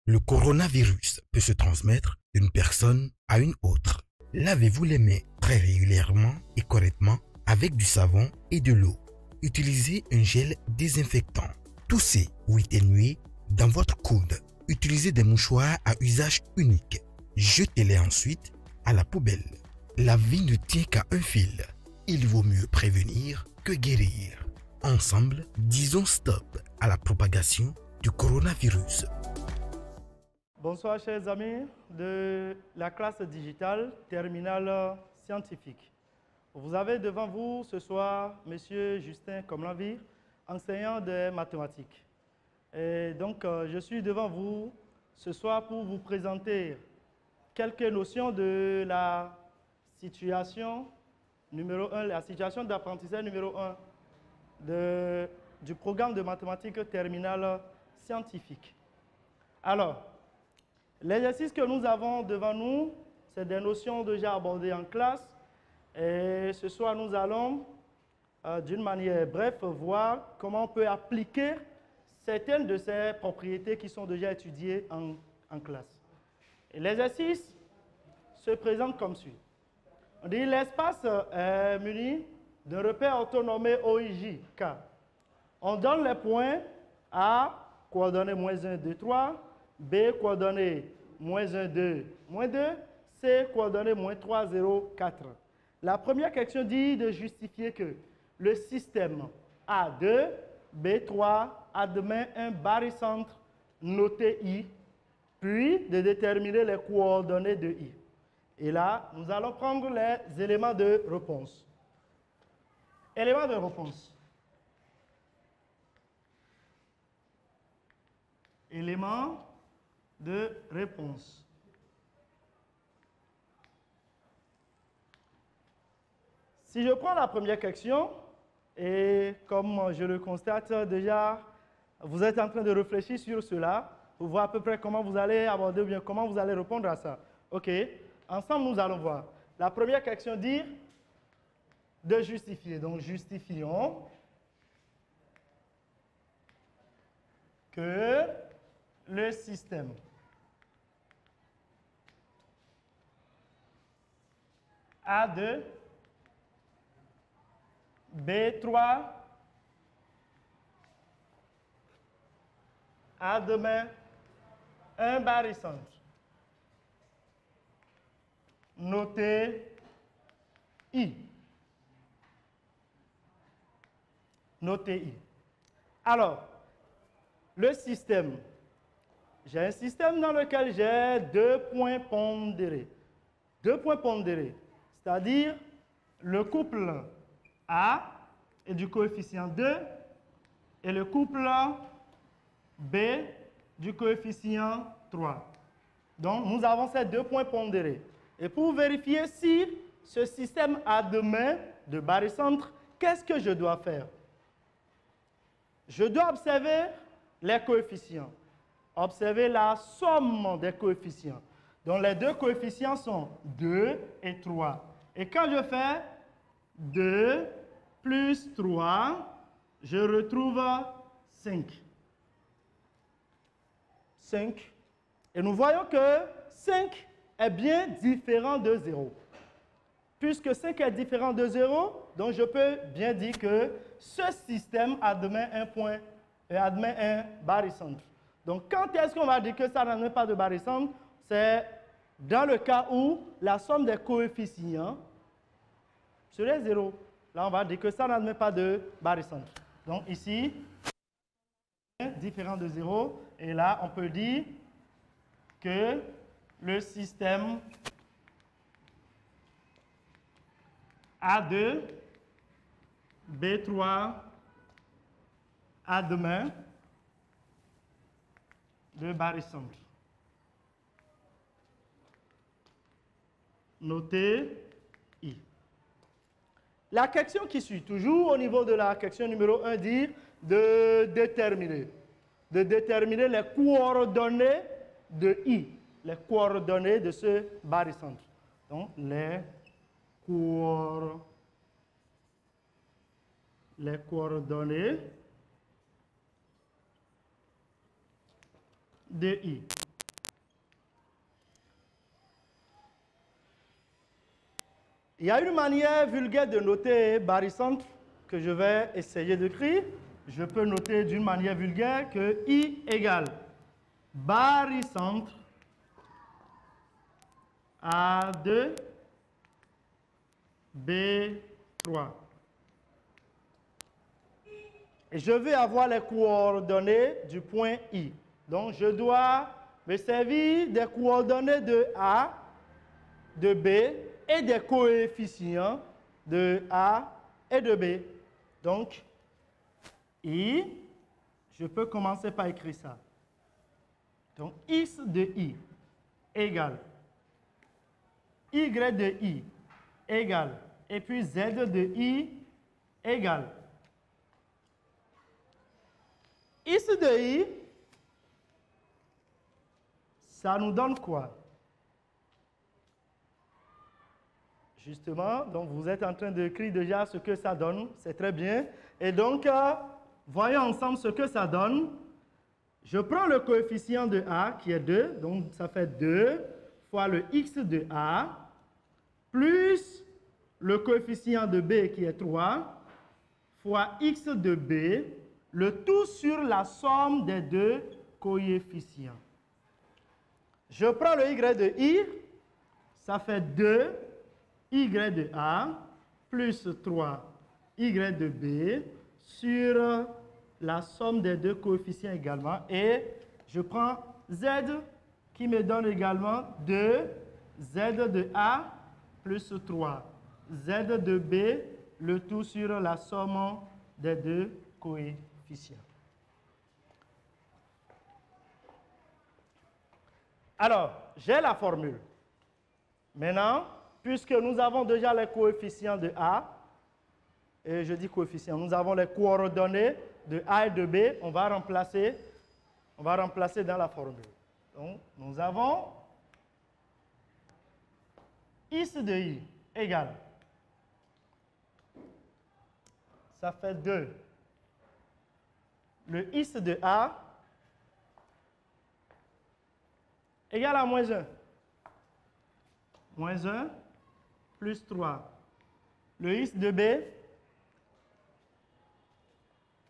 Le coronavirus peut se transmettre d'une personne à une autre. Lavez-vous les mains très régulièrement et correctement avec du savon et de l'eau. Utilisez un gel désinfectant. Toussez ou éternuez dans votre coude. Utilisez des mouchoirs à usage unique. Jetez-les ensuite à la poubelle. La vie ne tient qu'à un fil. Il vaut mieux prévenir que guérir. Ensemble, disons stop à la propagation du coronavirus. Bonsoir chers amis de la classe digitale terminale scientifique. Vous avez devant vous ce soir M. Justin Komlanvir, enseignant de mathématiques. Et donc je suis devant vous ce soir pour vous présenter quelques notions de la situation numéro 1, la situation d'apprentissage numéro 1 du programme de mathématiques terminale scientifique. Alors, l'exercice que nous avons devant nous, c'est des notions déjà abordées en classe. Et ce soir, nous allons, d'une manière brève, voir comment on peut appliquer certaines de ces propriétés qui sont déjà étudiées en classe. Et l'exercice se présente comme suit. On dit l'espace est muni d'un repère orthonormé OIJ, K. On donne les points A, coordonnées -1, 2, 3, B, coordonnées -1, 2, -2, C, coordonnées -3, 0, 4. La première question dit de justifier que le système A2, B3 admet un barycentre noté I, puis de déterminer les coordonnées de I. Et là, nous allons prendre les éléments de réponse. Éléments de réponse. Éléments de réponse. Si je prends la première question, et comme je le constate déjà, vous êtes en train de réfléchir sur cela, pour voir à peu près comment vous allez aborder ou bien comment vous allez répondre à ça. OK. Ensemble, nous allons voir. La première question dit de justifier. Donc, justifions que le système A2, B3 admet un barycentre noté I. Noté I. Alors, le système, j'ai un système dans lequel j'ai deux points pondérés. Deux points pondérés, c'est-à-dire le couple A est du coefficient 2 et le couple B du coefficient 3. Donc, nous avons ces deux points pondérés. Et pour vérifier si ce système admet de barycentre, qu'est-ce que je dois faire? Je dois observer les coefficients. Observer la somme des coefficients. Donc, les deux coefficients sont 2 et 3. Et quand je fais 2 plus 3, je retrouve 5. 5. Et nous voyons que 5 est bien différent de 0. Puisque 5 est différent de 0, donc je peux bien dire que ce système admet un barycentre. Donc, quand est-ce qu'on va dire que ça n'admet pas de barycentre? C'est dans le cas où la somme des coefficients serait 0. Là, on va dire que ça n'admet pas de barycentre. Donc, ici, différent de 0. Et là, on peut dire que le système A2, B3 admet de barycentre. Notez I. La question qui suit, toujours au niveau de la question numéro 1, dit de déterminer les coordonnées de I, les coordonnées de ce barycentre. Donc, les coordonnées de I. Il y a une manière vulgaire de noter barycentre que je vais essayer d'écrire. Je peux noter d'une manière vulgaire que I égale barycentre A2 B3. Et je veux avoir les coordonnées du point I. Donc, je dois me servir des coordonnées de A, de B et des coefficients de A et de B. Donc, I, je peux commencer par écrire ça. Donc, X de I égale Y de I égale, et puis Z de I égale X de I, ça nous donne quoi? Justement, donc vous êtes en train d'écrire déjà ce que ça donne, c'est très bien. Et donc, voyons ensemble ce que ça donne. Je prends le coefficient de A qui est 2, donc ça fait 2 fois le X de A, plus le coefficient de B qui est 3, fois X de B, le tout sur la somme des deux coefficients. Je prends le Y de I, ça fait 2 Y de A plus 3 Y de B sur la somme des deux coefficients également. Et je prends Z qui me donne également 2 Z de A plus 3 Z de B, le tout sur la somme des deux coefficients. Alors, j'ai la formule. Maintenant, puisque nous avons déjà les coefficients de A, et je dis coefficients, nous avons les coordonnées de A et de B, on va remplacer dans la formule. Donc, nous avons X de I égale, ça fait 2. Le X de A égale à moins 1. Moins 1 plus 3. Le X de B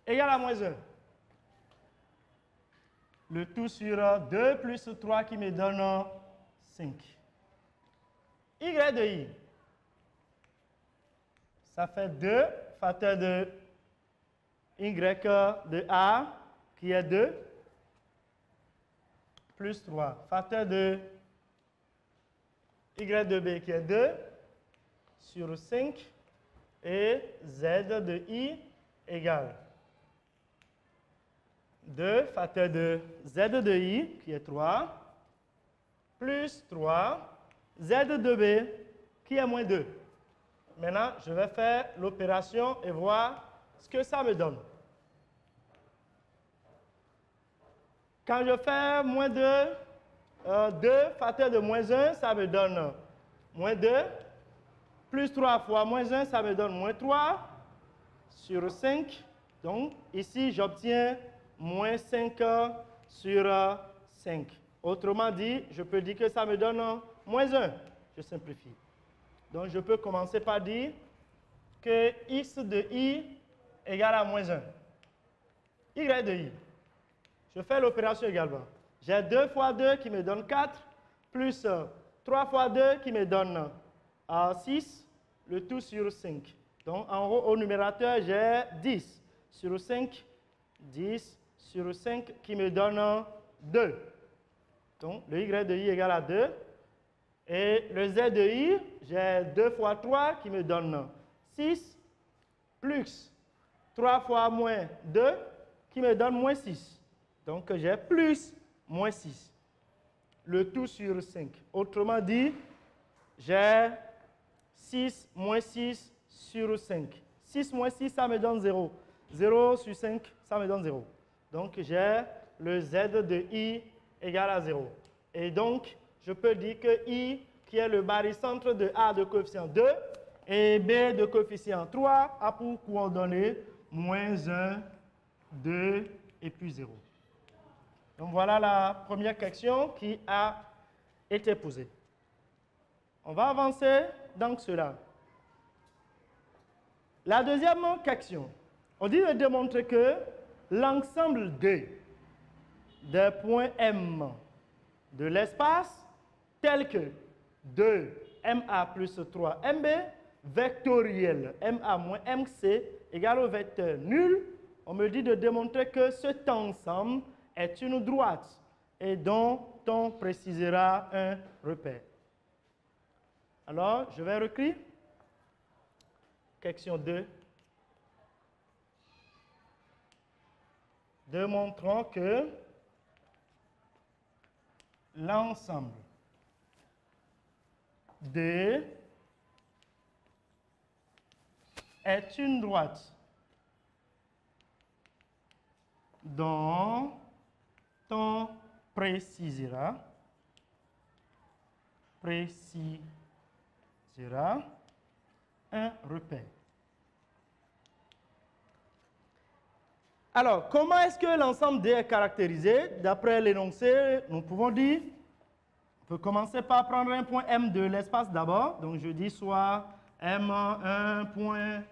égale à moins 1. Le tout sur 2 plus 3 qui me donne 5. Y de I, ça fait 2 facteur de Y de A qui est 2 plus 3 facteur de Y de B qui est 2 sur 5 et Z de I égale 2 facteur de Z de I qui est 3 plus 3 Z de B qui est moins 2. Maintenant, je vais faire l'opération et voir ce que ça me donne. Quand je fais moins 2, 2 facteur de moins 1, ça me donne moins 2. Plus 3 fois moins 1, ça me donne moins 3 sur 5. Donc, ici, j'obtiens moins 5 sur 5. Autrement dit, je peux dire que ça me donne moins 1. Je simplifie. Donc, je peux commencer par dire que X de I égale à moins 1. Y de I. Je fais l'opération également. J'ai 2 fois 2 qui me donne 4, plus 3 fois 2 qui me donne 6, le tout sur 5. Donc, en haut, au numérateur, j'ai 10 sur 5, 10 sur 5 qui me donne 2. Donc, le Y de I égale à 2. Et le Z de I, j'ai 2 fois 3 qui me donne 6, plus 3 fois moins 2 qui me donne moins 6. Donc, j'ai plus moins 6. Le tout sur 5. Autrement dit, j'ai 6 moins 6 sur 5. 6 moins 6, ça me donne 0. 0 sur 5, ça me donne 0. Donc, j'ai le Z de I égale à 0. Et donc, je peux dire que I, qui est le barycentre de A de coefficient 2, et B de coefficient 3, a pour coordonnées moins 1, 2 et puis 0. Donc, voilà la première question qui a été posée. On va avancer dans cela. La deuxième question, on dit de démontrer que l'ensemble des points M de l'espace, tel que 2MA plus 3MB, vectoriel MA moins MC égale au vecteur nul, on me dit de démontrer que cet ensemble est une droite et dont on précisera un repère. Alors, je vais réécrire. Question 2. Démontrons que l'ensemble D est une droite dont on précisera un repère. Alors, comment est-ce que l'ensemble D est caractérisé? D'après l'énoncé, nous pouvons dire, on peut commencer par prendre un point M de l'espace d'abord. Donc, je dis soit M un point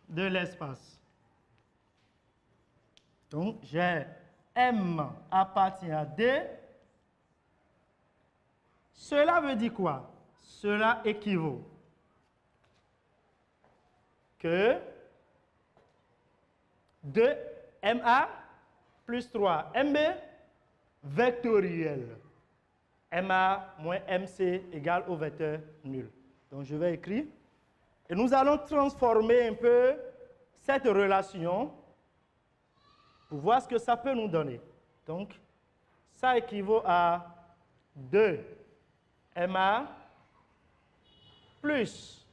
de l'espace. Donc, j'ai M appartient à D. Cela veut dire quoi? Cela équivaut que 2MA plus 3MB vectoriel MA moins MC égale au vecteur nul. Donc, je vais écrire. Et nous allons transformer un peu cette relation pour voir ce que ça peut nous donner. Donc, ça équivaut à 2MA plus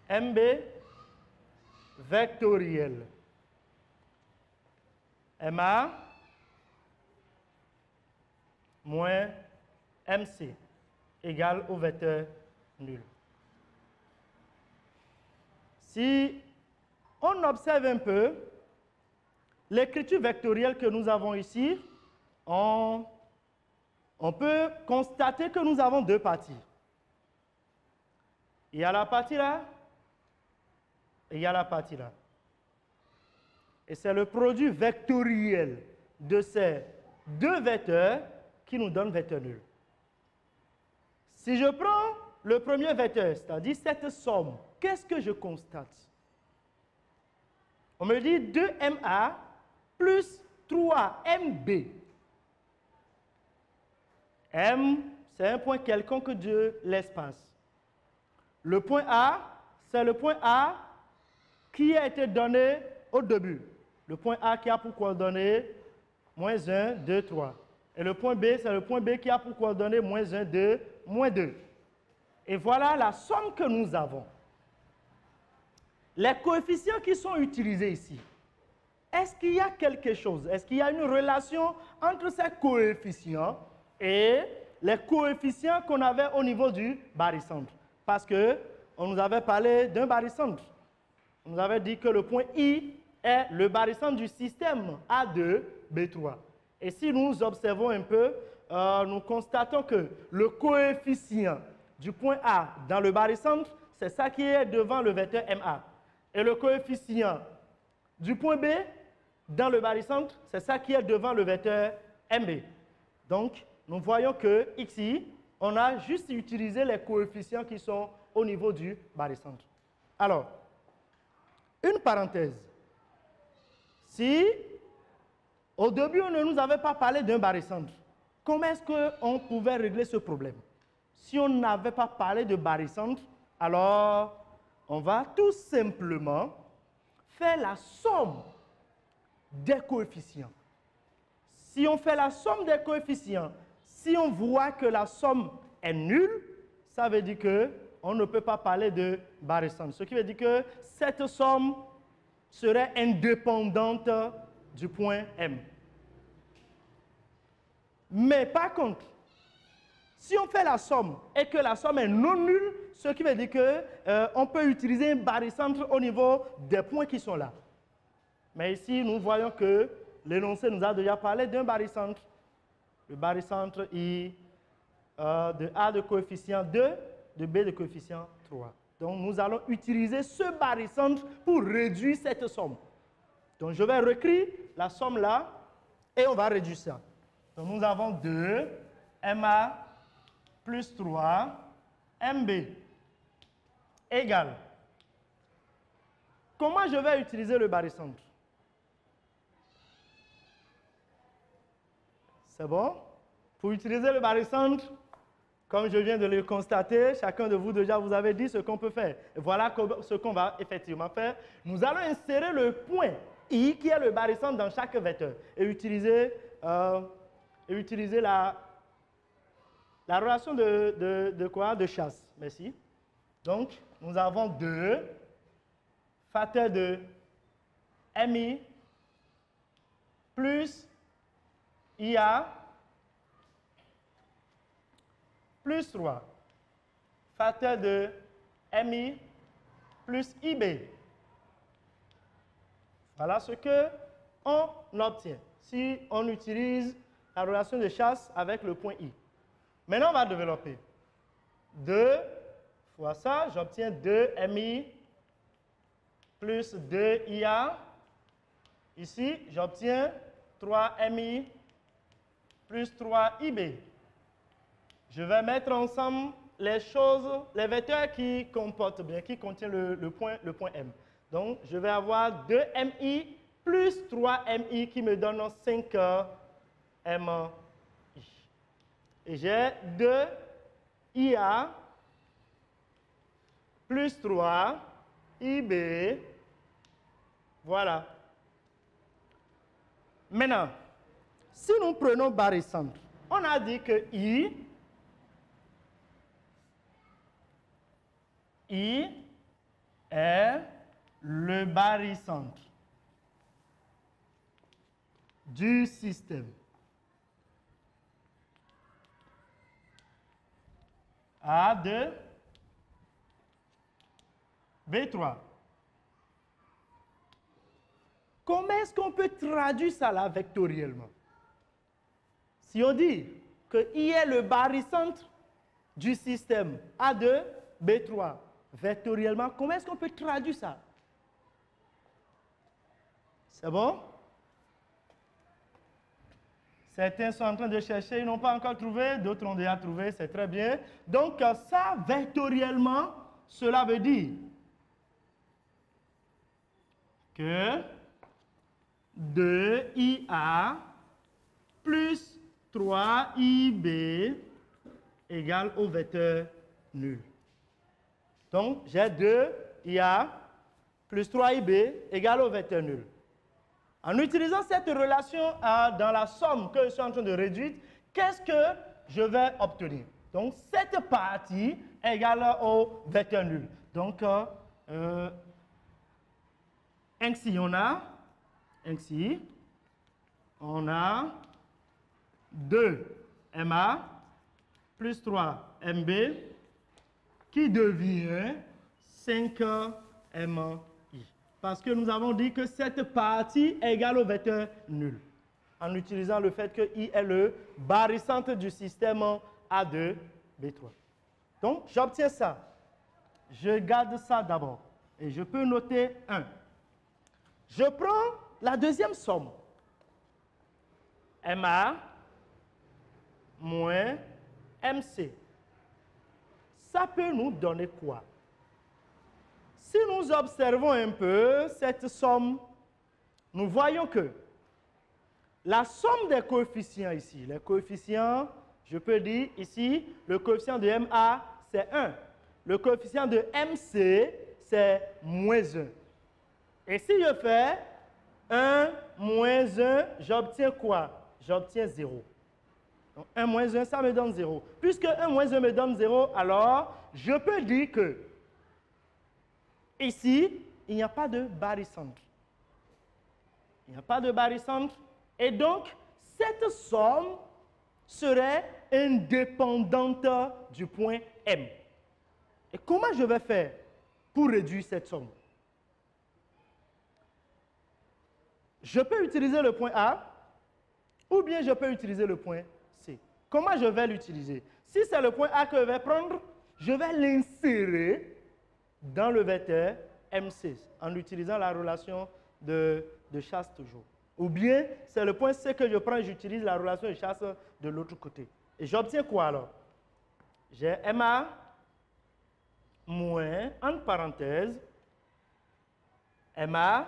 3MB vectoriel MA moins MC égale au vecteur nul. Si on observe un peu l'écriture vectorielle que nous avons ici, on peut constater que nous avons deux parties. Il y a la partie là, et il y a la partie là. Et c'est le produit vectoriel de ces deux vecteurs qui nous donne vecteur nul. Si je prends le premier vecteur, c'est-à-dire cette somme, qu'est-ce que je constate? On me dit 2MA plus 3MB. M, c'est un point quelconque de l'espace. Le point A, c'est le point A qui a été donné au début. Le point A qui a pour coordonnées moins 1, 2, 3. Et le point B, c'est le point B qui a pour coordonnées moins 1, 2, moins 2. Et voilà la somme que nous avons. Les coefficients qui sont utilisés ici, est-ce qu'il y a quelque chose? Est-ce qu'il y a une relation entre ces coefficients et les coefficients qu'on avait au niveau du barycentre? Parce qu'on nous avait parlé d'un barycentre. On nous avait dit que le point I est le barycentre du système A2, B3. Et si nous observons un peu, nous constatons que le coefficient du point A dans le barycentre, c'est ça qui est devant le vecteur MA. Et le coefficient du point B dans le barycentre, c'est ça qui est devant le vecteur MB. Donc, nous voyons que ici, on a juste utilisé les coefficients qui sont au niveau du barycentre. Alors, une parenthèse. Si au début, on ne nous avait pas parlé d'un barycentre, comment est-ce qu'on pouvait régler ce problème? Si on n'avait pas parlé de barycentre, alors on va tout simplement faire la somme des coefficients. Si on fait la somme des coefficients, si on voit que la somme est nulle, ça veut dire qu'on ne peut pas parler de barycentre. Ce qui veut dire que cette somme serait indépendante du point M. Mais par contre, si on fait la somme et que la somme est non nulle, ce qui veut dire qu'on peut utiliser un barycentre au niveau des points qui sont là. Mais ici, nous voyons que l'énoncé nous a déjà parlé d'un barycentre. Le barycentre I de A de coefficient 2 de B de coefficient 3. Donc, nous allons utiliser ce barycentre pour réduire cette somme. Donc, je vais réécrire la somme là et on va réduire ça. Donc, nous avons 2 MA plus 3 MB égale. Comment je vais utiliser le barycentre? C'est bon? Pour utiliser le barycentre, comme je viens de le constater, chacun de vous déjà vous avez dit ce qu'on peut faire. Et voilà ce qu'on va effectivement faire. Nous allons insérer le point I qui est le barycentre dans chaque vecteur et utiliser la relation de quoi? De chasse. Merci. Donc, nous avons 2 facteur de MI plus IA plus 3 facteur de MI plus IB. Voilà ce qu'on obtient si on utilise la relation de chasse avec le point I. Maintenant, on va développer 2 fois ça, j'obtiens 2 MI plus 2 IA. Ici, j'obtiens 3 MI plus 3 IB. Je vais mettre ensemble les choses, les vecteurs qui comportent bien, qui contiennent le point M. Donc, je vais avoir 2 MI plus 3 MI qui me donnent 5 MI. Et j'ai 2 IA plus 3 IB. Voilà. Maintenant, si nous prenons barycentre, on a dit que I est le barycentre du système A de B3. Comment est-ce qu'on peut traduire ça là vectoriellement? Si on dit que I est le barycentre du système A2, B3, vectoriellement, comment est-ce qu'on peut traduire ça? C'est bon? Certains sont en train de chercher, ils n'ont pas encore trouvé, d'autres ont déjà trouvé, c'est très bien. Donc ça, vectoriellement, cela veut dire que 2IA plus 3IB égale au vecteur nul. Donc, j'ai 2IA plus 3IB égale au vecteur nul. En utilisant cette relation dans la somme que je suis en train de réduire, qu'est-ce que je vais obtenir? Donc, cette partie est égale au vecteur nul. Donc, ainsi, on a 2 MA plus 3 MB qui devient 5 MI. Parce que nous avons dit que cette partie est égale au vecteur nul. En utilisant le fait que I est le barycentre du système A2, B3. Donc, j'obtiens ça. Je garde ça d'abord. Et je peux noter 1. Je prends la deuxième somme. MA moins MC. Ça peut nous donner quoi? Si nous observons un peu cette somme, nous voyons que la somme des coefficients ici, les coefficients, je peux dire ici, le coefficient de MA, c'est 1. Le coefficient de MC, c'est moins 1. Et si je fais 1 moins 1, j'obtiens quoi? J'obtiens 0. Donc 1 moins 1, ça me donne 0. Puisque 1 moins 1 me donne 0, alors je peux dire que ici, il n'y a pas de barycentre. Il n'y a pas de barycentre. Et donc, cette somme serait indépendante du point M. Et comment je vais faire pour réduire cette somme? Je peux utiliser le point A ou bien je peux utiliser le point C. Comment je vais l'utiliser? Si c'est le point A que je vais prendre, je vais l'insérer dans le vecteur MC en utilisant la relation de chasse toujours. Ou bien, c'est le point C que je prends et j'utilise la relation de chasse de l'autre côté. Et j'obtiens quoi alors? J'ai MA moins, entre parenthèses, MA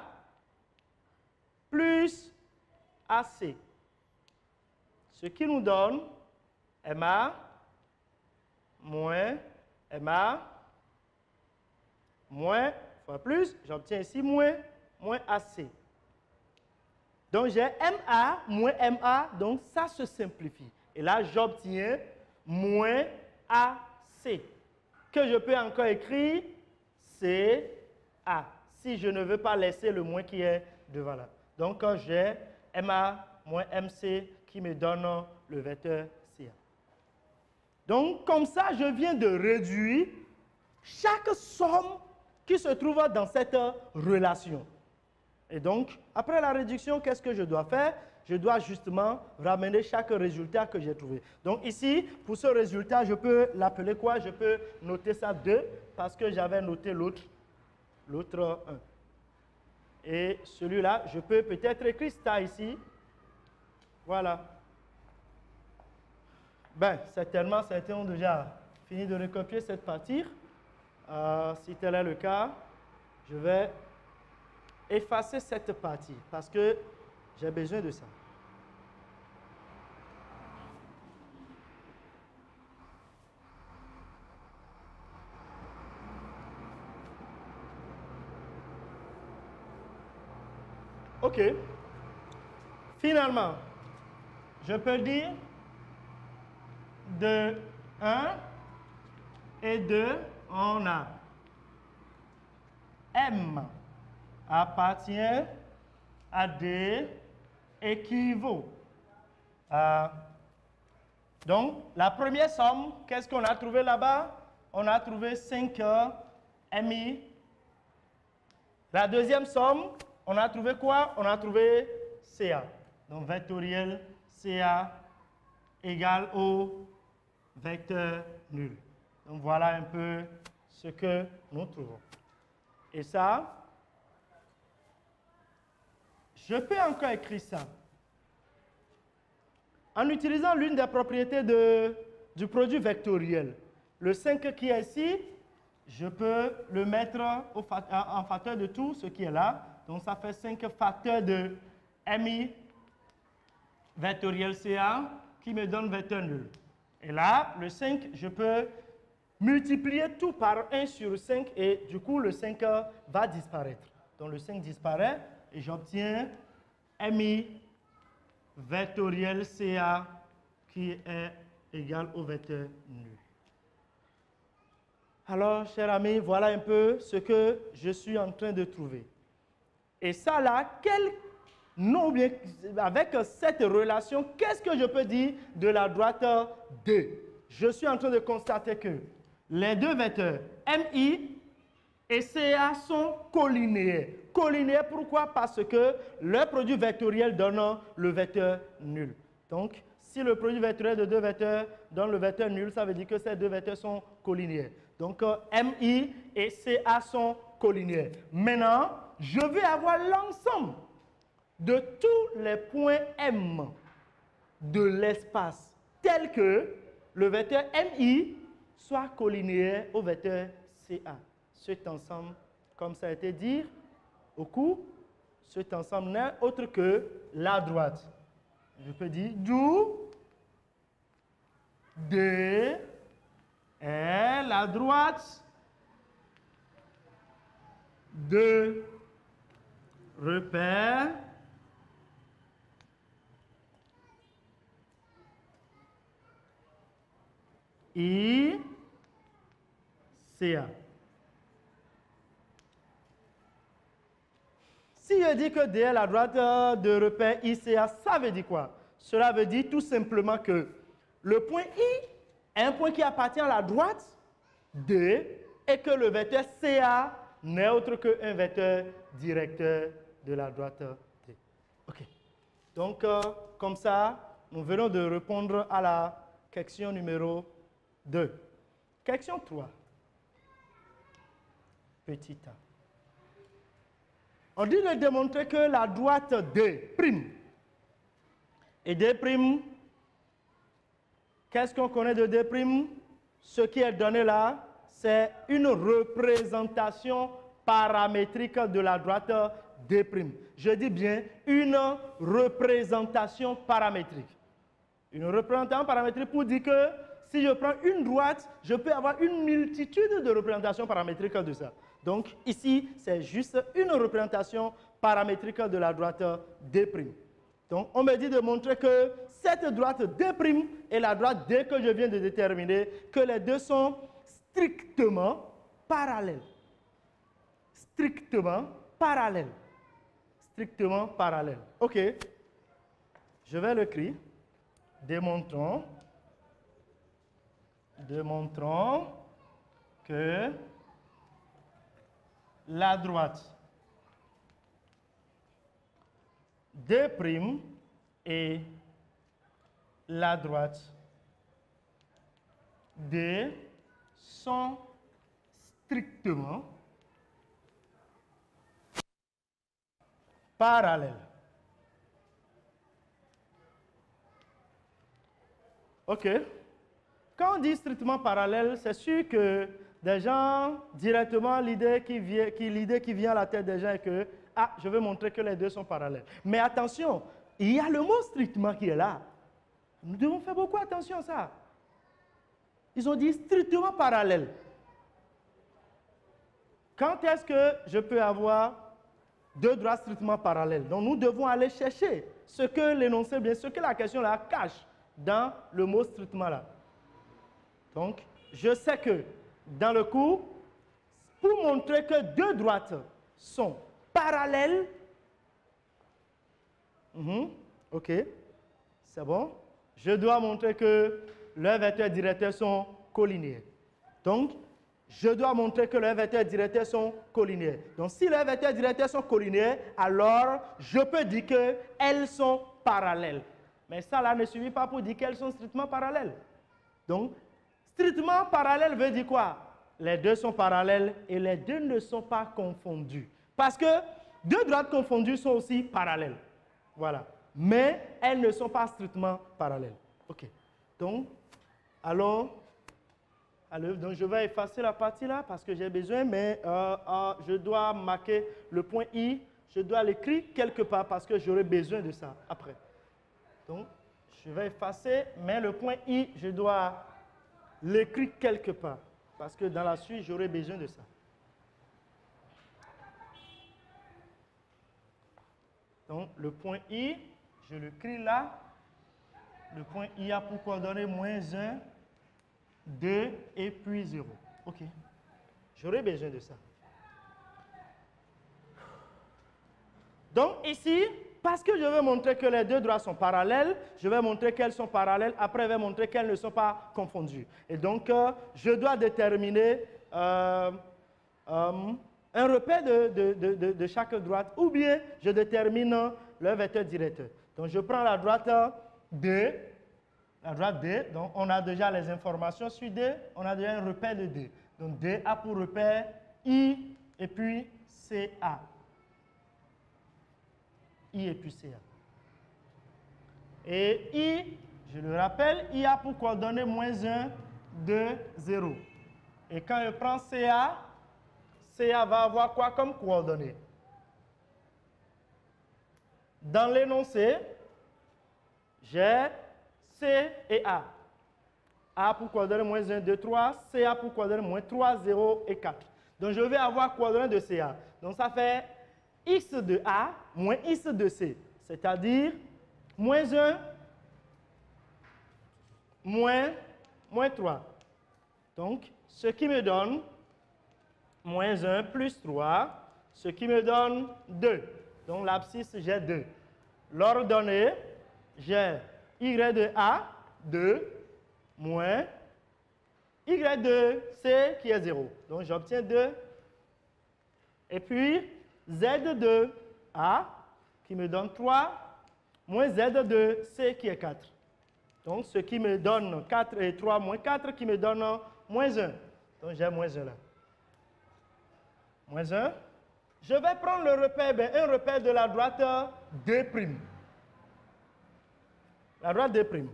plus AC. Ce qui nous donne MA moins MA moins fois plus, j'obtiens ici moins AC. Donc j'ai MA moins MA, donc ça se simplifie. Et là, j'obtiens moins AC, que je peux encore écrire CA, si je ne veux pas laisser le moins qui est devant là. Donc j'ai MA moins MC qui me donne le vecteur CA. Donc comme ça, je viens de réduire chaque somme qui se trouve dans cette relation. Et donc, après la réduction, qu'est-ce que je dois faire? Je dois justement ramener chaque résultat que j'ai trouvé. Donc ici, pour ce résultat, je peux l'appeler quoi? Je peux noter ça 2 parce que j'avais noté l'autre 1. Et celui-là, je peux peut-être écrire ça ici. Voilà. Ben, certainement, certains ont déjà fini de recopier cette partie. Si tel est le cas, je vais effacer cette partie parce que j'ai besoin de ça. OK. Finalement, je peux dire de 1 et 2, on a M appartient à D équivaut à... Donc, la première somme, qu'est-ce qu'on a trouvé là-bas? On a trouvé 5 MI. La deuxième somme, on a trouvé quoi? On a trouvé CA. Donc, vectoriel CA égale au vecteur nul. Donc, voilà un peu ce que nous trouvons. Et ça, je peux encore écrire ça. En utilisant l'une des propriétés du produit vectoriel. Le 5 qui est ici, je peux le mettre en facteur de tout ce qui est là. Donc, ça fait 5 facteurs de MI vectoriel CA qui me donne vecteur nul. Et là, le 5, je peux multiplier tout par 1 sur 5 et du coup, le 5 va disparaître. Donc, le 5 disparaît et j'obtiens MI vectoriel CA qui est égal au vecteur nul. Alors, chers amis, voilà un peu ce que je suis en train de trouver. Et ça là, avec cette relation, qu'est-ce que je peux dire de la droite D? Je suis en train de constater que les deux vecteurs MI et CA sont collinéaires. Collinéaires, pourquoi? Parce que le produit vectoriel donne le vecteur nul. Donc, si le produit vectoriel de deux vecteurs donne le vecteur nul, ça veut dire que ces deux vecteurs sont collinéaires. Donc, MI et CA sont collinéaires. Maintenant, je vais avoir l'ensemble de tous les points M de l'espace, tel que le vecteur MI soit collinéaire au vecteur CA. Cet ensemble, comme ça a été dit au cours, cet ensemble n'est autre que la droite. Je peux dire d'où D est la droite de repère I, CA. Si je dis que D est la droite de repère ICA, ça veut dire quoi? Cela veut dire tout simplement que le point I est un point qui appartient à la droite D et que le vecteur CA n'est autre qu'un vecteur directeur de la droite D. OK. Donc, comme ça, nous venons de répondre à la question numéro 2. Question 3. Petit a. On dit de démontrer que la droite D' et D', qu'est-ce qu'on connaît de D'? Ce qui est donné là, c'est une représentation paramétrique de la droite D'. Je dis bien une représentation paramétrique. Une représentation paramétrique pour dire que si je prends une droite, je peux avoir une multitude de représentations paramétriques de ça. Donc ici, c'est juste une représentation paramétrique de la droite D'. Donc on me dit de montrer que cette droite D' et la droite D que je viens de déterminer, que les deux sont strictement parallèles. Strictement parallèles. Strictement parallèles. OK. Je vais l'écrire. Démontrons que la droite D' et la droite D sont strictement parallèles. OK. Quand on dit strictement parallèle, c'est sûr que des gens, directement, l'idée qui vient à la tête des gens est que, ah, je veux montrer que les deux sont parallèles. Mais attention, il y a le mot strictement qui est là. Nous devons faire beaucoup attention à ça. Ils ont dit strictement parallèle. Quand est-ce que je peux avoir deux droites strictement parallèles? Donc nous devons aller chercher ce que l'énoncé, bien, ce que la question là cache dans le mot strictement là. Donc, je sais que dans le cours, pour montrer que deux droites sont parallèles, OK, c'est bon, je dois montrer que leurs vecteurs directeurs sont collinéaires. Donc, je dois montrer que leurs vecteurs directeurs sont collinéaires. Donc, si leurs vecteurs directeurs sont collinéaires, alors je peux dire qu'elles sont parallèles. Mais ça là ne suffit pas pour dire qu'elles sont strictement parallèles. Donc, strictement parallèle veut dire quoi? Les deux sont parallèles et les deux ne sont pas confondus. Parce que deux droites confondues sont aussi parallèles. Voilà. Mais elles ne sont pas strictement parallèles. OK. Donc, donc je vais effacer la partie là parce que j'ai besoin, mais je dois marquer le point I. Je dois l'écrire quelque part parce que j'aurai besoin de ça après. Donc, je vais effacer, mais le point I, je dois l'écrire quelque part, parce que dans la suite, j'aurai besoin de ça. Donc, le point I, je l'écris là. Le point I a pour coordonner -1, 2 et puis 0. OK. J'aurai besoin de ça. Donc, ici, parce que je veux montrer que les deux droites sont parallèles, je vais montrer qu'elles sont parallèles, après je vais montrer qu'elles ne sont pas confondues. Et donc, je dois déterminer un repère de chaque droite, ou bien je détermine le vecteur directeur. Donc, je prends la droite D, donc on a déjà les informations sur D, on a déjà un repère de D. Donc, D a pour repère I et puis CA. I et puis CA. Et I, je le rappelle, I a pour coordonner -1, 2, 0. Et quand je prends CA, CA va avoir quoi comme coordonnées? Dans l'énoncé, j'ai C et A. A pour coordonner -1, 2, 3. CA pour coordonner -3, 0 et 4. Donc je vais avoir coordonnées de CA. Donc ça fait X de A moins X de C, c'est-à-dire -1 moins 3. Donc, ce qui me donne -1 plus 3, ce qui me donne 2. Donc, l'abscisse, j'ai 2. L'ordonnée, j'ai Y de A, 2, moins Y de C qui est 0. Donc, j'obtiens 2. Et puis, Z de A qui me donne 3, moins Z de C qui est 4. Donc, ce qui me donne 4 et 3 moins 4 qui me donne moins 1. Donc j'ai moins 1 là. Moins 1. Je vais prendre le repère, un repère de la droite 2'. La droite 2'.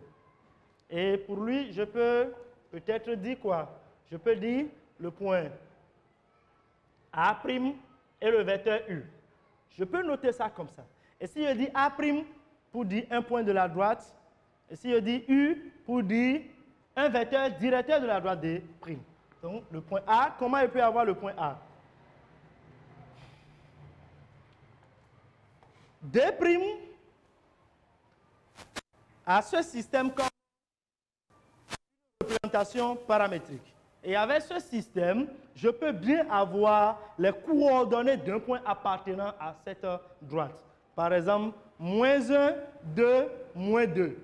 Et pour lui, je peux peut-être dire quoi? Je peux dire le point A' et le vecteur U. Je peux noter ça comme ça. Et si je dis A' pour dire un point de la droite, et si je dis U pour dire un vecteur directeur de la droite D'. Donc le point A, comment il peut avoir le point A? D' a ce système comme représentation paramétrique. Et avec ce système, je peux bien avoir les coordonnées d'un point appartenant à cette droite. Par exemple, moins 1, 2, moins 2.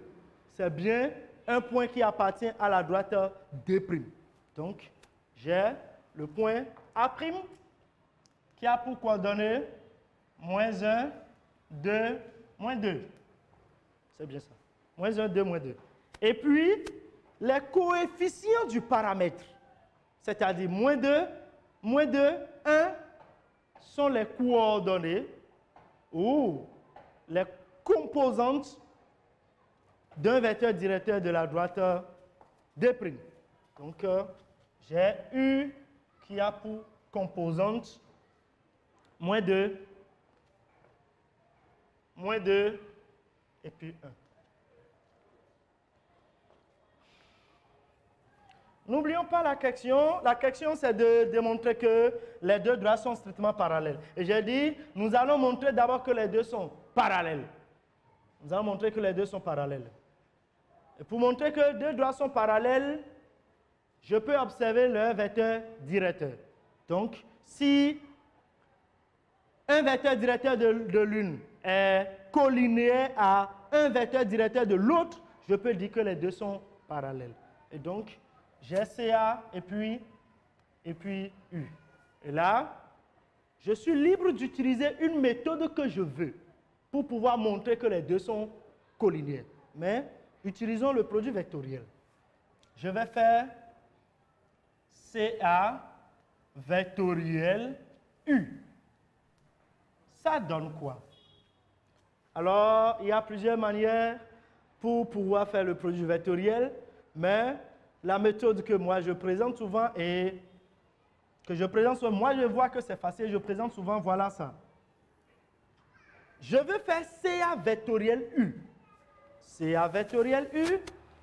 C'est bien un point qui appartient à la droite D'. Donc, j'ai le point A' qui a pour coordonnées moins 1, 2, moins 2. C'est bien ça. Moins 1, 2, moins 2. Et puis, les coefficients du paramètre, c'est-à-dire moins 2, 1, sont les coordonnées ou les composantes d'un vecteur directeur de la droite D'. Donc, j'ai U qui a pour composante moins 2, et puis 1. N'oublions pas la question. La question, c'est de démontrer que les deux droites sont strictement parallèles. Et j'ai dit, nous allons montrer d'abord que les deux sont parallèles. Nous allons montrer que les deux sont parallèles. Et pour montrer que deux droites sont parallèles, je peux observer leur vecteur directeur. Donc, si un vecteur directeur de l'une est collinéaire à un vecteur directeur de l'autre, je peux dire que les deux sont parallèles. Et donc, j'ai CA et puis U. Et là, je suis libre d'utiliser une méthode que je veux pour pouvoir montrer que les deux sont collinéaires. Mais utilisons le produit vectoriel. Je vais faire CA vectoriel U. Ça donne quoi? Alors, il y a plusieurs manières pour pouvoir faire le produit vectoriel, mais la méthode que moi je présente souvent moi je vois que c'est facile, je présente souvent, voilà ça. Je veux faire CA vectoriel U. CA vectoriel U,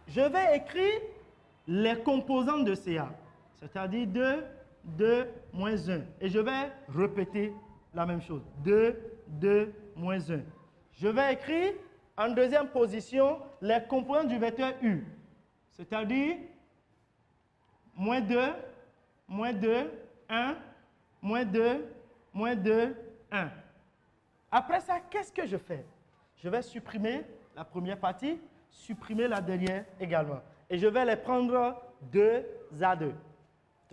je vais écrire les composantes de CA, c'est-à-dire 2, 2, moins 1. Et je vais répéter la même chose. 2, 2, moins 1. Je vais écrire en deuxième position les composantes du vecteur U, c'est-à-dire moins 2, 1, moins 2, 1. Après ça, qu'est-ce que je fais? Je vais supprimer la première partie, supprimer la dernière également. Et je vais les prendre 2 à 2.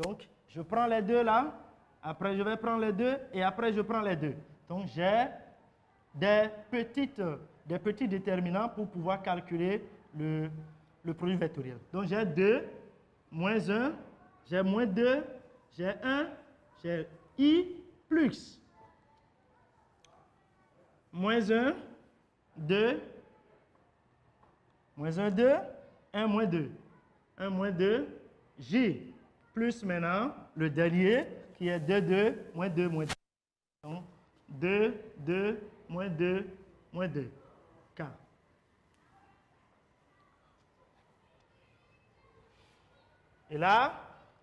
Donc, je prends les deux là, après je vais prendre les deux, et après je prends les deux. Donc, j'ai des petits déterminants pour pouvoir calculer le produit vectoriel. Donc, j'ai 2, moins 1, j'ai moins 2, j'ai 1, j'ai I plus. Moins 1, 2, moins 1, 2, 1, moins 2. 1, moins 2, J. Plus maintenant le dernier qui est 2, 2, moins 2, moins 2. Donc, 2, 2, moins 2, moins 2. K. Et là,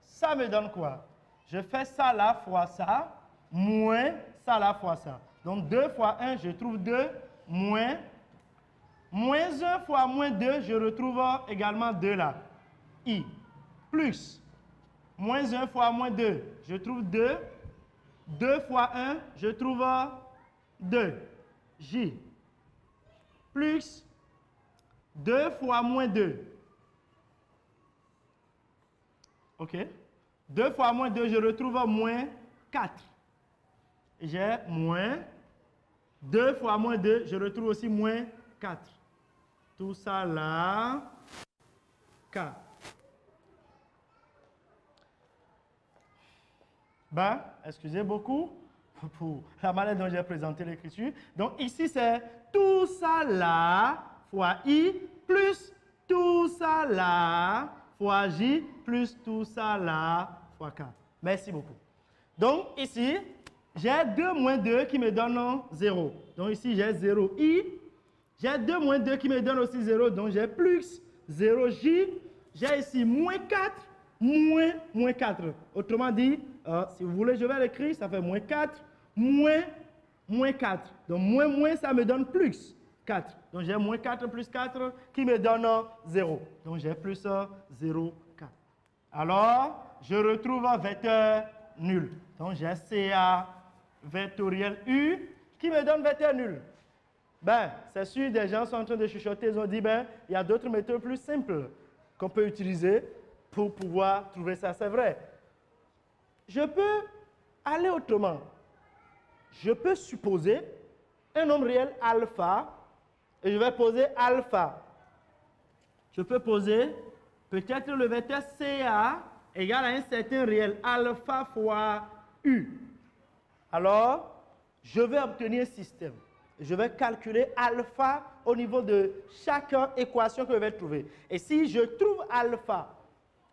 ça me donne quoi? Je fais ça là fois ça, moins ça là fois ça. Donc 2 fois 1, je trouve 2, moins 1 fois moins 2, je retrouve également 2 là. I. Plus. Moins 1 fois moins 2, je trouve 2. 2 fois 1, je trouve 2. J. Plus 2 fois moins 2. OK? 2 fois moins 2, je retrouve moins 4. J'ai moins 2 fois moins 2, je retrouve aussi moins 4. Tout ça là, K. Ben, excusez beaucoup pour la manière dont j'ai présenté l'écriture. Donc ici, c'est tout ça là fois I plus tout ça là fois J plus tout ça là fois K. Merci beaucoup. Donc ici, j'ai 2 moins 2 qui me donne 0. Donc ici, j'ai 0I. J'ai 2 moins 2 qui me donne aussi 0. Donc j'ai plus 0J. J'ai ici moins 4, moins 4. Autrement dit, si vous voulez, je vais l'écrire, ça fait moins 4, moins 4. Donc moins, ça me donne plus 4. Donc j'ai moins 4 plus 4 qui me donne 0. Donc j'ai plus 0, 4. Alors, je retrouve un vecteur nul. Donc j'ai CA vectoriel U qui me donne vecteur nul. Ben, c'est sûr, des gens sont en train de chuchoter, ils ont dit, ben, il y a d'autres méthodes plus simples qu'on peut utiliser pour pouvoir trouver ça. C'est vrai. Je peux aller autrement. Je peux supposer un nombre réel alpha et je vais poser alpha. Je peux poser peut-être le vecteur CA égale à un certain réel alpha fois U. Alors, je vais obtenir un système. Je vais calculer alpha au niveau de chaque équation que je vais trouver. Et si je trouve alpha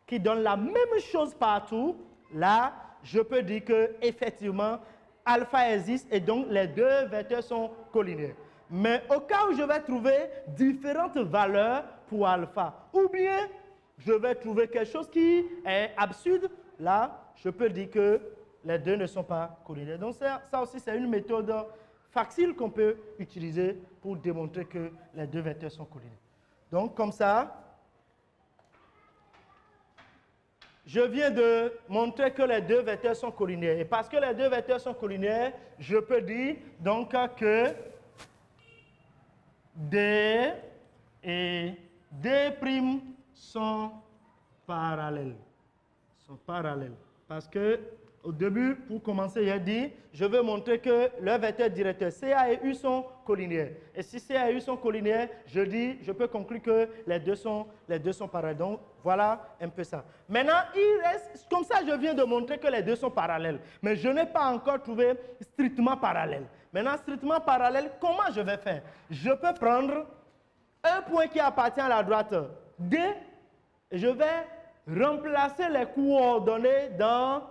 qui donne la même chose partout, là, je peux dire qu'effectivement, alpha existe et donc les deux vecteurs sont collinéaires. Mais au cas où je vais trouver différentes valeurs pour alpha, ou bien je vais trouver quelque chose qui est absurde, là, je peux dire que les deux ne sont pas collinéaires. Donc ça aussi, c'est une méthode facile qu'on peut utiliser pour démontrer que les deux vecteurs sont collinéaires. Donc, comme ça, je viens de montrer que les deux vecteurs sont collinéaires. Et parce que les deux vecteurs sont collinéaires, je peux dire donc que D et D' sont parallèles. Parce que au début, pour commencer, j'ai dit, je veux montrer que le vecteur directeur CA et U sont collinéaires. Et si CA et U sont collinéaires, je peux conclure que les deux sont parallèles. Donc, voilà un peu ça. Maintenant, il reste, comme ça, je viens de montrer que les deux sont parallèles. Mais je n'ai pas encore trouvé strictement parallèle. Maintenant, strictement parallèle, comment je vais faire? Je peux prendre un point qui appartient à la droite D, et je vais remplacer les coordonnées dans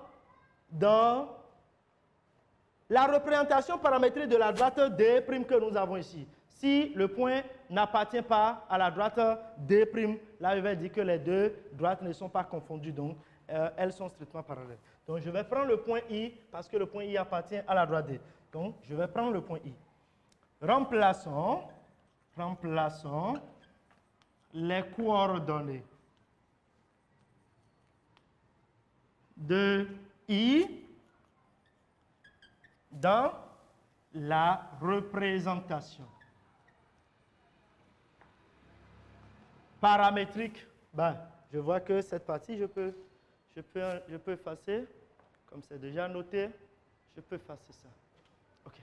la représentation paramétrique de la droite D' que nous avons ici. Si le point n'appartient pas à la droite D', là je vais dire que les deux droites ne sont pas confondues, donc elles sont strictement parallèles. Donc je vais prendre le point I parce que le point I appartient à la droite D. Donc je vais prendre le point I. Remplaçons les coordonnées de I dans la représentation paramétrique. Ben, je vois que cette partie, je peux effacer. Comme c'est déjà noté, je peux effacer ça. OK.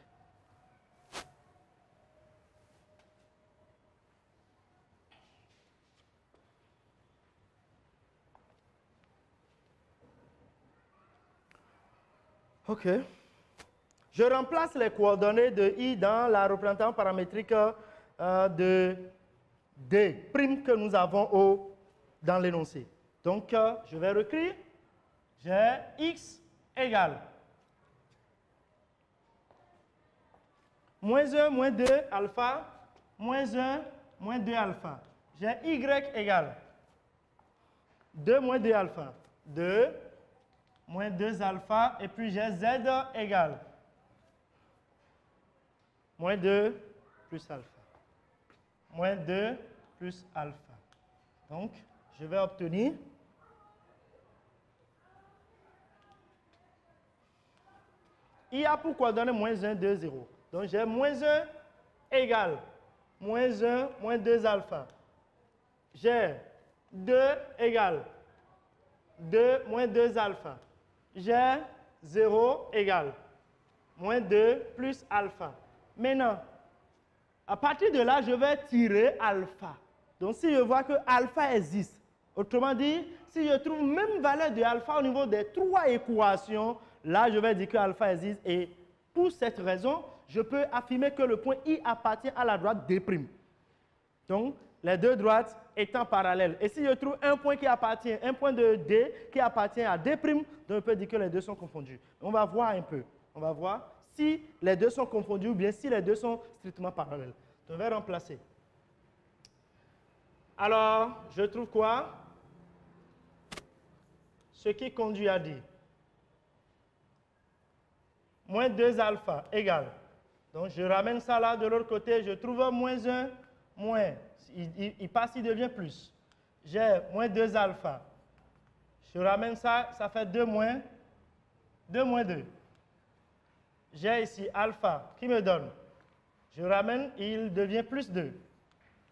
OK. Je remplace les coordonnées de I dans la représentation paramétrique de D' que nous avons dans l'énoncé. Donc, je vais réécrire. J'ai X égale moins 1, moins 2 alpha, moins 1, moins 2 alpha. J'ai Y égale 2 moins 2 alpha, 2 moins 2 alpha, et puis j'ai Z égale moins 2 plus alpha. Moins 2 plus alpha. Donc, je vais obtenir I a pour coordonnées moins 1, 2, 0. Donc, j'ai moins 1 égale moins 1, moins 2 alpha. J'ai 2 égale 2 moins 2 alpha. J'ai 0 égale moins 2 plus alpha. Maintenant, à partir de là, je vais tirer alpha. Donc, si je vois que alpha existe, autrement dit, si je trouve même valeur de alpha au niveau des trois équations, là, je vais dire que alpha existe et pour cette raison, je peux affirmer que le point I appartient à la droite D'. Donc, les deux droites étant parallèles. Et si je trouve un point de D qui appartient à D', donc je peux dire que les deux sont confondus. On va voir un peu. On va voir si les deux sont confondus ou bien si les deux sont strictement parallèles. Donc, je vais remplacer. Alors, je trouve quoi? Ce qui conduit à dire moins 2 alpha égale. Donc, je ramène ça là de l'autre côté. Je trouve moins 1, moins. Il passe, il devient plus. J'ai moins 2 alpha. Je ramène ça, ça fait 2 moins 2. J'ai ici alpha qui me donne. Je ramène, il devient plus 2.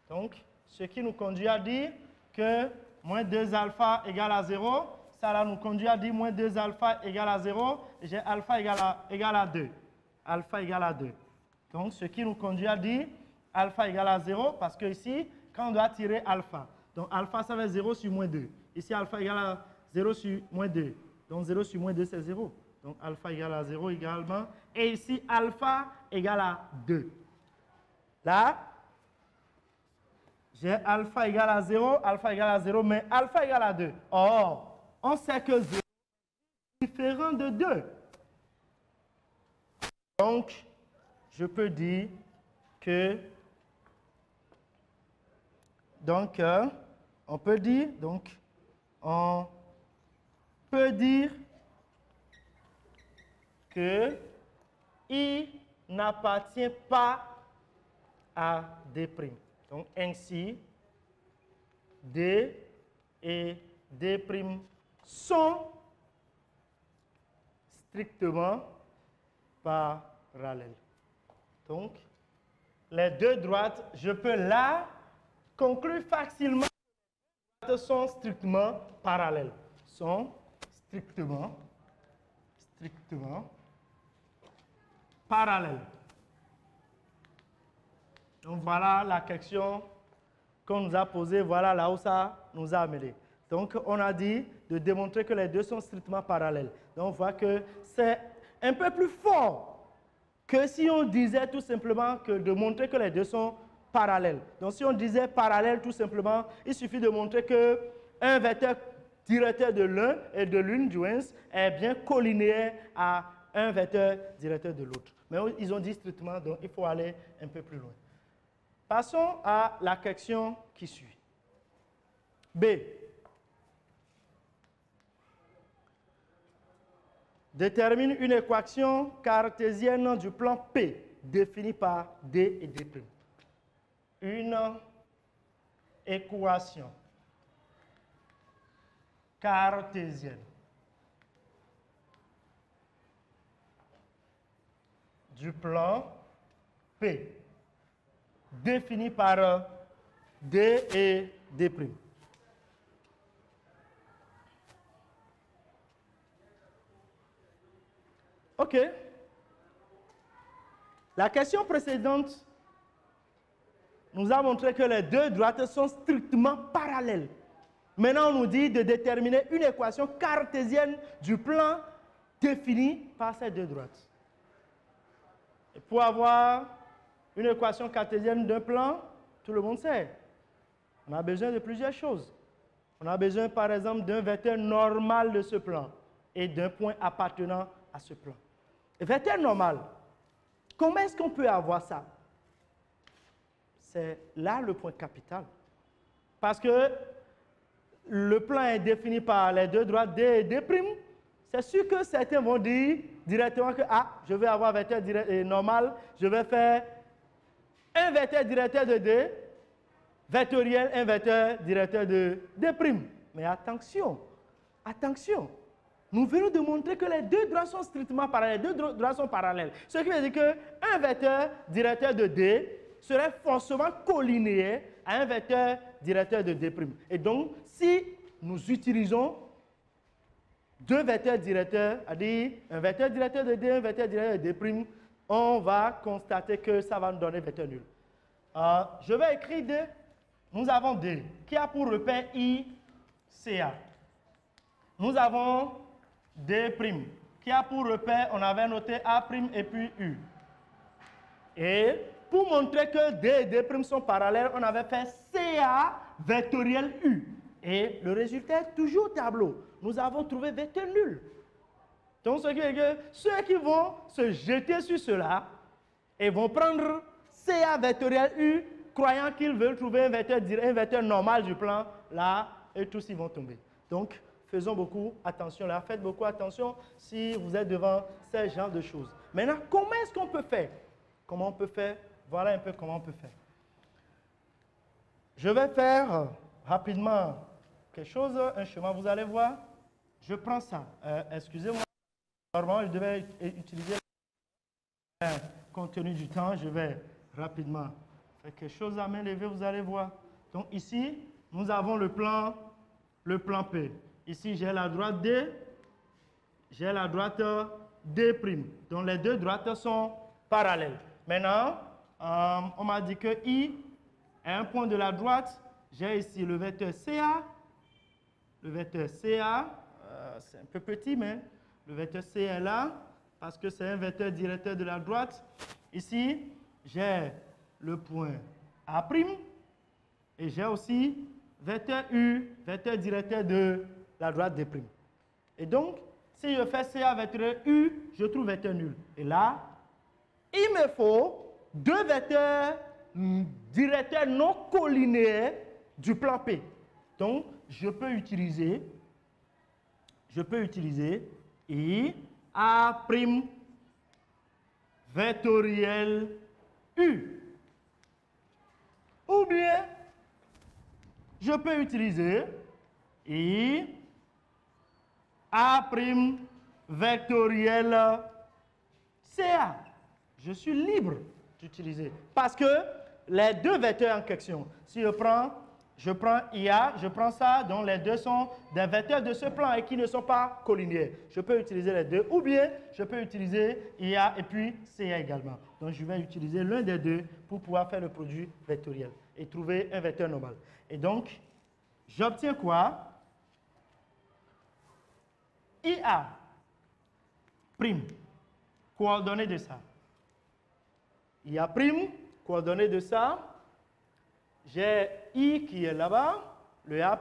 Donc, ce qui nous conduit à dire que moins 2 alpha égale à 0. Ça là nous conduit à dire moins 2 alpha égale à 0. Et j'ai alpha égale à 2. Alpha égale à 2. Donc, ce qui nous conduit à dire alpha égale à 0, parce que ici, quand on doit tirer alpha, donc alpha, ça fait 0 sur moins 2. Ici, alpha égale à 0 sur moins 2. Donc, 0 sur moins 2, c'est 0. Donc, alpha égale à 0 également. Et ici, alpha égale à 2. Là, j'ai alpha égale à 0, mais alpha égale à 2. Or, on sait que 0 est différent de 2. Donc, je peux dire que, on peut dire que I n'appartient pas à D'. Donc, ainsi, D et D' sont strictement parallèles. Donc, les deux droites, je peux là conclure facilement que les deux droites sont strictement parallèles. Sont strictement parallèles. Donc, voilà la question qu'on nous a posée, voilà là où ça nous a amené. Donc, on a dit de démontrer que les deux sont strictement parallèles. Donc, on voit que c'est un peu plus fort que si on disait tout simplement que de montrer que les deux sont parallèles. Donc, si on disait parallèle, tout simplement, il suffit de montrer qu'un vecteur directeur de l'un et de l'une du est bien collinéaire à un vecteur directeur de l'autre. Mais ils ont dit strictement, donc il faut aller un peu plus loin. Passons à la question qui suit. B. Détermine une équation cartésienne du plan P définie par D et D'. Une équation cartésienne du plan P définie par D et D'. OK. La question précédente nous a montré que les deux droites sont strictement parallèles. Maintenant, on nous dit de déterminer une équation cartésienne du plan définie par ces deux droites. Et pour avoir une équation cartésienne d'un plan, tout le monde sait, on a besoin de plusieurs choses. On a besoin, par exemple, d'un vecteur normal de ce plan et d'un point appartenant à ce plan. Vecteur normal, comment est-ce qu'on peut avoir ça? C'est là le point capital. Parce que le plan est défini par les deux droites D et D'. C'est sûr que certains vont dire directement que je vais avoir un vecteur normal, je vais faire un vecteur directeur de D, vectoriel, un vecteur directeur de D'. Mais attention, attention. Nous venons de montrer que les deux droites sont strictement parallèles. Les deux droites sont parallèles. Ce qui veut dire qu'un vecteur directeur de D serait forcément collinéaire à un vecteur directeur de D'. Et donc, si nous utilisons deux vecteurs directeurs, c'est-à-dire un vecteur directeur de D, un vecteur directeur de D', on va constater que ça va nous donner un vecteur nul. Je vais écrire D. Nous avons D qui a pour repère I, CA. Nous avons D' qui a pour repère, on avait noté A' et puis U. Et pour montrer que D et D' sont parallèles, on avait fait CA vectoriel U. Et le résultat est toujours tableau. Nous avons trouvé vecteur nul. Donc, ce qui est que ceux qui vont se jeter sur cela et vont prendre CA vectoriel U, croyant qu'ils veulent trouver un vecteur normal du plan, là, et tous ils vont tomber. Donc, faisons beaucoup attention là. Faites beaucoup attention si vous êtes devant ce genre de choses. Maintenant, comment est-ce qu'on peut faire? Comment on peut faire? Voilà un peu comment on peut faire. Je vais faire rapidement quelque chose, un chemin, vous allez voir. Je prends ça. Excusez-moi. Normalement, je devais utiliser compte tenu du temps. Je vais rapidement faire quelque chose à main levée, vous allez voir. Donc ici, nous avons le plan P. Ici, j'ai la droite D, j'ai la droite D'. Donc les deux droites sont parallèles. Maintenant, on m'a dit que I est un point de la droite. J'ai ici le vecteur CA. Le vecteur CA, c'est un peu petit, mais le vecteur C est là, parce que c'est un vecteur directeur de la droite. Ici, j'ai le point A', et j'ai aussi vecteur U, vecteur directeur de la droite D'. Et donc, si je fais CA vecteur U, je trouve vecteur nul. Et là, il me faut deux vecteurs directeurs non collinéaires du plan P. Donc, je peux utiliser I A' vectoriel U. Ou bien, je peux utiliser I A' vectoriel CA. Je suis libre d'utiliser. Parce que les deux vecteurs en question, si je prends IA, je prends ça, donc les deux sont des vecteurs de ce plan et qui ne sont pas collinéaires. Je peux utiliser les deux, ou bien je peux utiliser IA et puis CA également. Donc je vais utiliser l'un des deux pour pouvoir faire le produit vectoriel et trouver un vecteur normal. Et donc, j'obtiens quoi? IA', coordonnée de ça. IA', coordonnée de ça. J'ai I qui est là-bas, le A'.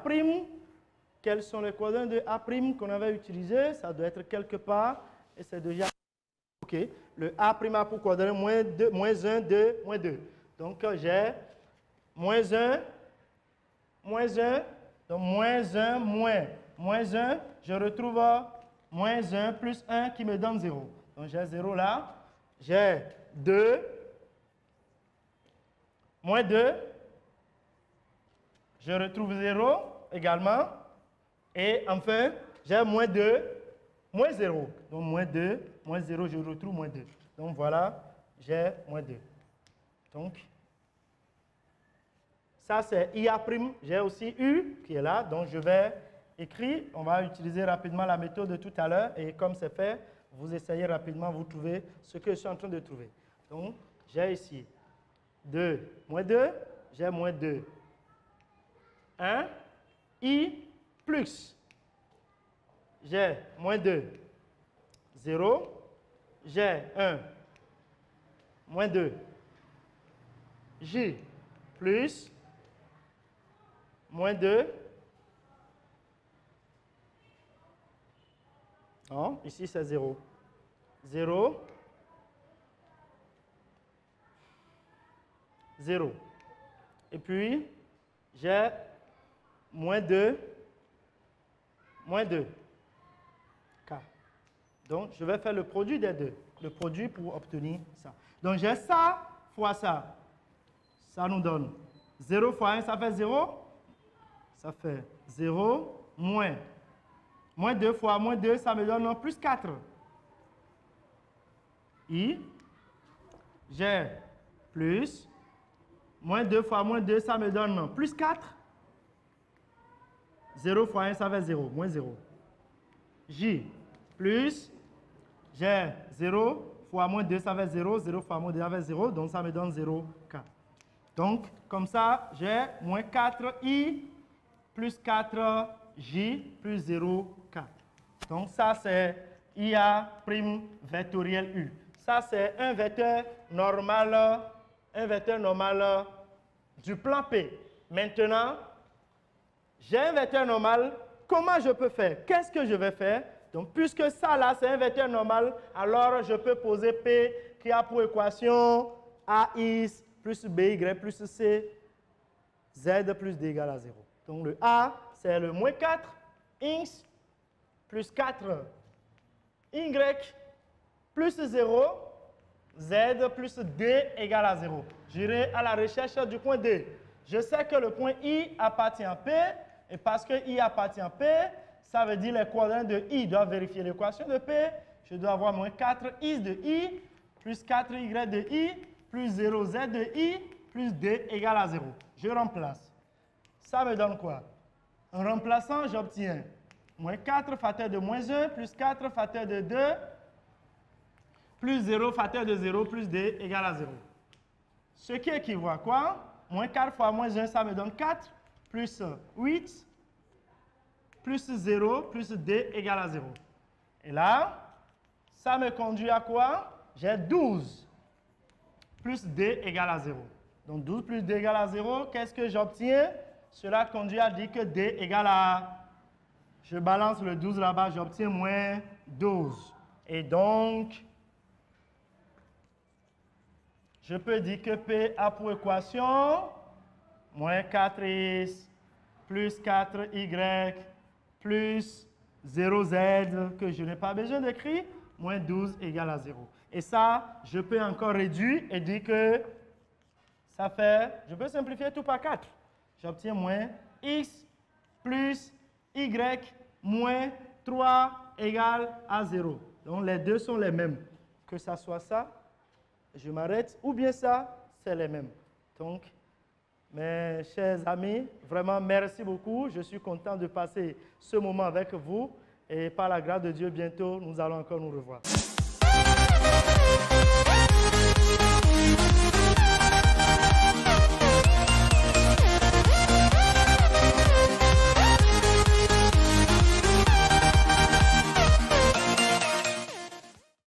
Quelles sont les coordonnées de A' qu'on avait utilisées? Ça doit être quelque part, et c'est déjà OK. Le A' a pour coordonner -1, 2, -2. Donc j'ai -1, -1, donc -1, -1, je retrouve -1 plus 1 qui me donne 0. Donc j'ai 0 là, j'ai 2, -2, je retrouve 0 également, et enfin j'ai -2, -0. Donc -2, -0, je retrouve -2. Donc voilà, j'ai -2. Donc, ça c'est IA', j'ai aussi U qui est là, donc je vais écrire, on va utiliser rapidement la méthode de tout à l'heure, et comme c'est fait, vous essayez rapidement, vous trouvez ce que je suis en train de trouver. Donc, j'ai ici 2, -2, j'ai -2, 1, I plus, j'ai -2, 0, j'ai 1, -2, J plus, -2, non, ici c'est 0, 0, 0. Et puis, j'ai -2, K. Donc, je vais faire le produit des deux. Le produit pour obtenir ça. Donc, j'ai ça fois ça. Ça nous donne 0 fois 1, ça fait 0. Ça fait 0, moins. -2 fois -2, ça me donne plus 4. I. J'ai plus. -2 fois -2, ça me donne plus 4. 0 fois 1, ça fait 0, -0. J plus, j'ai 0 fois -2, ça fait 0, 0 fois -2, ça fait 0, donc ça me donne 0K. Donc, comme ça, j'ai -4I plus 4J plus 0K. Donc, ça, c'est IA prime vectoriel U. Ça, c'est un vecteur normal du plan P. Maintenant, j'ai un vecteur normal. Comment je peux faire? Qu'est-ce que je vais faire? Donc, puisque ça, là, c'est un vecteur normal, alors je peux poser P qui a pour équation AX plus BY plus C, Z plus D égale à 0. Donc, le A, c'est le moins 4, X plus 4, Y plus 0, Z plus D égale à 0. J'irai à la recherche du point D. Je sais que le point I appartient à P, et parce que I appartient à P, ça veut dire les coordonnées de I doivent vérifier l'équation de P. Je dois avoir moins 4X de I, plus 4Y de I, plus 0Z de I, plus D égale à 0. Je remplace. Ça me donne quoi? En remplaçant, j'obtiens moins 4 facteur de moins 1, plus 4 facteur de 2, plus 0 facteur de 0, plus D égale à 0. Ce qui équivaut à quoi? Moins 4 fois moins 1, ça me donne 4, plus 8, plus 0, plus D égale à 0. Et là, ça me conduit à quoi? J'ai 12, plus D égale à 0. Donc 12 plus D égale à 0, qu'est-ce que j'obtiens? Cela conduit à dire que D égale à... Je balance le 12 là-bas, j'obtiens moins 12. Et donc, je peux dire que P a pour équation moins 4X plus 4Y plus 0Z, que je n'ai pas besoin d'écrire, moins 12 égale à 0. Et ça, je peux encore réduire et dire que ça fait, je peux simplifier tout par 4. J'obtiens moins X plus Y moins 3 égale à 0. Donc les deux sont les mêmes. Que ça soit ça, je m'arrête, ou bien ça, c'est les mêmes. Donc, mes chers amis, vraiment merci beaucoup. Je suis content de passer ce moment avec vous. Et par la grâce de Dieu, bientôt, nous allons encore nous revoir.